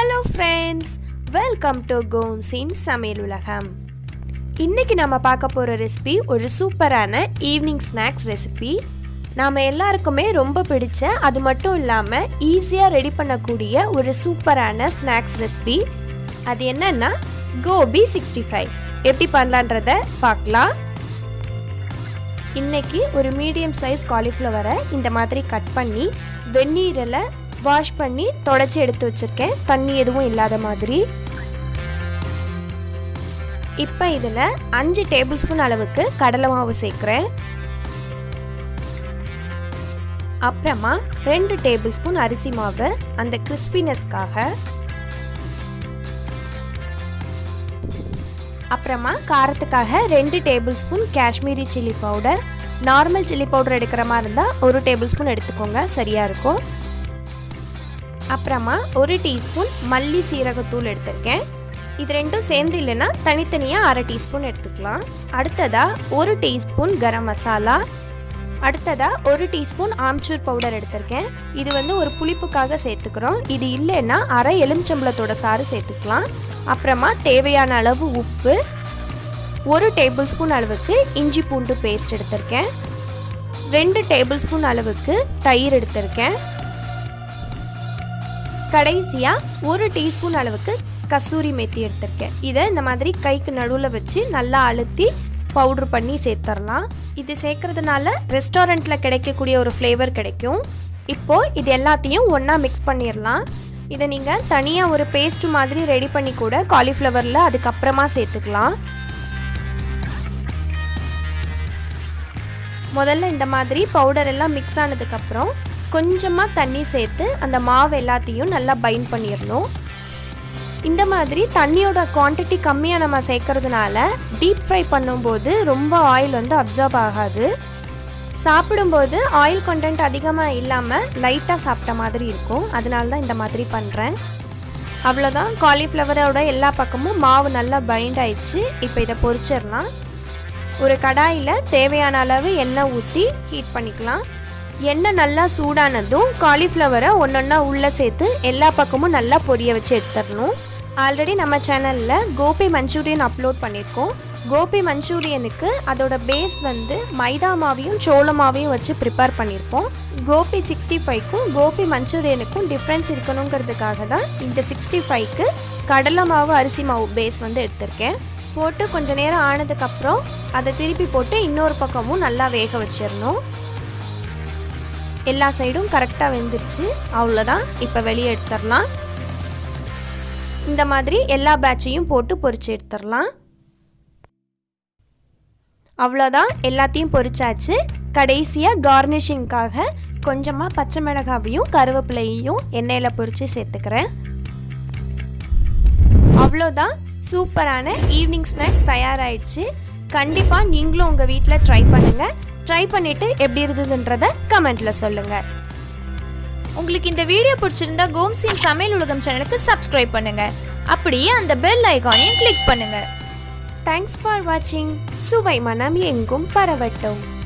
Hello friends, welcome to Goms'N சமையல் உலகம். இன்றைக்கி நம்ம பார்க்க போகிற ரெசிபி ஒரு சூப்பரான ஈவினிங் ஸ்நாக்ஸ் ரெசிபி. நாம் எல்லாருக்குமே ரொம்ப பிடிச்ச, அது மட்டும் இல்லாமல் ஈஸியாக ரெடி பண்ணக்கூடிய ஒரு சூப்பரான ஸ்நாக்ஸ் ரெசிபி. அது என்னன்னா கோபி 65. எப்படி பண்ணலான்றதை பார்க்கலாம். இன்றைக்கி ஒரு மீடியம் சைஸ் காலிஃப்ளவரை இந்த மாதிரி கட் பண்ணி வெந்நீரில் வாஷ் பண்ணி தொடச்சி எடுத்து வச்சுருக்கேன், தண்ணி எதுவும் இல்லாத மாதிரி. இப்போ இதில் 5 டேபிள் ஸ்பூன் அளவுக்கு கடலை மாவு சேர்க்குறேன். அப்புறமா 2 டேபிள் ஸ்பூன் அரிசி மாவு அந்த கிறிஸ்பினஸ்க்காக. அப்புறமா காரத்துக்காக 2 table spoon Kashmiri chilli powder. Normal chilli powder எடுக்கிற மாதிரி இருந்தால் 1 டேபிள் ஸ்பூன் எடுத்துக்கோங்க, சரியாக இருக்கும். அப்புறமா 1 டீஸ்பூன் மல்லி சீரகத்தூள் எடுத்திருக்கேன். இது ரெண்டும் சேர்ந்து இல்லைன்னா தனித்தனியாக 1/2 டீஸ்பூன் எடுத்துக்கலாம். அடுத்ததாக 1 டீஸ்பூன் கரம் மசாலா. அடுத்ததாக 1 டீஸ்பூன் ஆம்ச்சூர் பவுடர் எடுத்திருக்கேன். இது ஒரு புளிப்புக்காக சேர்த்துக்கிறோம். இது இல்லைன்னா 1/2 எலுமிச்சம்பழத்தோட சாறு சேர்த்துக்கலாம். அப்புறமா தேவையான அளவு உப்பு, 1 டேபிள் ஸ்பூன் அளவுக்கு இஞ்சி பூண்டு பேஸ்ட் எடுத்திருக்கேன். 2 டேபிள் ஸ்பூன் அளவுக்கு தயிர் எடுத்திருக்கேன். கடைசியாக 1 டீஸ்பூன் அளவுக்கு கசூரி மெத்தி எடுத்திருக்கேன். இதை இந்த மாதிரி கைக்கு நடுவில் வச்சு நல்லா அழுத்தி பவுட்ரு பண்ணி சேர்த்துடலாம். இது சேர்க்கறதுனால ரெஸ்டாரண்ட்டில் கிடைக்கக்கூடிய ஒரு ஃப்ளேவர் கிடைக்கும். இப்போது இது எல்லாத்தையும் ஒன்றா மிக்ஸ் பண்ணிடலாம். இதை நீங்கள் தனியாக ஒரு பேஸ்ட் மாதிரி ரெடி பண்ணி கூட காலிஃப்ளவரில் அதுக்கப்புறமா சேர்த்துக்கலாம். முதல்ல இந்த மாதிரி பவுடர் எல்லாம் மிக்ஸ் ஆனதுக்கப்புறம் கொஞ்சமாக தண்ணி சேர்த்து அந்த மாவு எல்லாத்தையும் நல்லா பைண்ட் பண்ணிடணும். இந்த மாதிரி தண்ணியோட குவான்டிட்டி கம்மியாக நம்ம சேர்க்கறதுனால டீப் ஃப்ரை பண்ணும்போது ரொம்ப ஆயில் அப்சர்வ் ஆகாது. சாப்பிடும்போது ஆயில் கண்டென்ட் அதிகமாக இல்லாமல் லைட்டாக சாப்பிட்ட மாதிரி இருக்கும். அதனால தான் இந்த மாதிரி பண்ணுறேன். அவ்வளோதான், காலிஃப்ளவரோட எல்லா பக்கமும் மாவு நல்லா பைண்ட் ஆயிடுச்சு. இப்போ இதை பொரிச்சிடலாம். ஒரு கடாயில் தேவையான அளவு எண்ணெய் ஊற்றி ஹீட் பண்ணிக்கலாம். எண்ணெய் நல்லா சூடானதும் காலிஃப்ளவரை ஒன்றொன்னா உள்ளே சேர்த்து எல்லா பக்கமும் நல்லா பொரிய வச்சு எடுத்துடணும். ஆல்ரெடி நம்ம சேனலில் கோபி மஞ்சூரியன் அப்லோட் பண்ணியிருக்கோம். கோபி மஞ்சூரியனுக்கு அதோட பேஸ் மைதா மாவையும் சோள மாவையும் வச்சு ப்ரிப்பேர் பண்ணியிருப்போம். கோபி 65க்கும் கோபி மஞ்சூரியனுக்கும் டிஃப்ரென்ஸ் இருக்கணுங்கிறதுக்காக தான் இந்த 65க்கு கடலை மாவு அரிசி மாவு பேஸ் எடுத்திருக்கேன். போட்டு கொஞ்சம் நேரம் ஆனதுக்கப்புறம் அதை திருப்பி போட்டு இன்னொரு பக்கமும் நல்லா வேக வச்சிடணும். எல்லா சைடும் கரெக்டாக வெந்துருச்சு. அவ்வளோதான், இப்போ வெளியே எடுத்துடலாம். இந்த மாதிரி எல்லா பேட்சையும் போட்டு பொரிச்சு எடுத்துடலாம். அவ்வளோதான், எல்லாத்தையும் பொரிச்சாச்சு. கடைசியாக கார்னிஷிங்காக கொஞ்சமாக பச்சை மிளகாவையும் கருவேப்பிலையும் எண்ணெயில் பொரித்து சேர்த்துக்கிறேன். அவ்வளோதான், சூப்பரான ஈவினிங் ஸ்நாக்ஸ் தயாராகிடுச்சு. கண்டிப்பாக நீங்களும் உங்கள் வீட்டில் ட்ரை பண்ணுங்கள். ட்ரை பண்ணிவிட்டு எப்படி இருந்ததுன்றதை கமெண்ட்டில் சொல்லுங்கள். உங்களுக்கு இந்த வீடியோ பிடிச்சிருந்தா Goms'N சமையல் உலகம் சேனலுக்கு சப்ஸ்கிரைப் பண்ணுங்கள். அப்படியே அந்த பெல் ஐகானையும் கிளிக் பண்ணுங்கள். தேங்க்ஸ் ஃபார் வாட்சிங். சுவை மனம் எங்கும் பரவட்டும்.